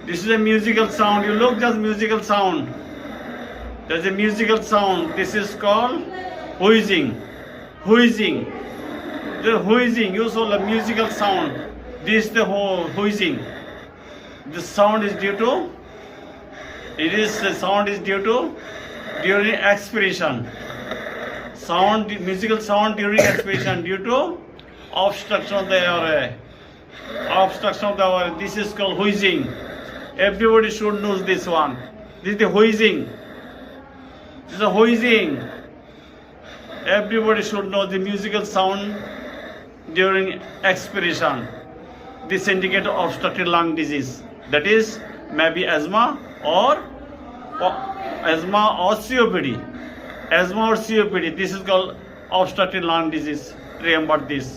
This is a musical sound. You look just musical sound. There's a musical sound. This is called wheezing. Wheezing. The wheezing. You saw the musical sound. This is the whole wheezing. The sound is due to. The sound is due to during expiration. Musical sound during expiration due to obstruction of the airway. Obstruction of the airway. This is called wheezing. Everybody should know this one. This is the wheezing. This is a wheezing. Everybody should know the musical sound during expiration. This indicates obstructive lung disease. That is maybe asthma or COPD. Asthma or COPD. This is called obstructive lung disease. Remember this.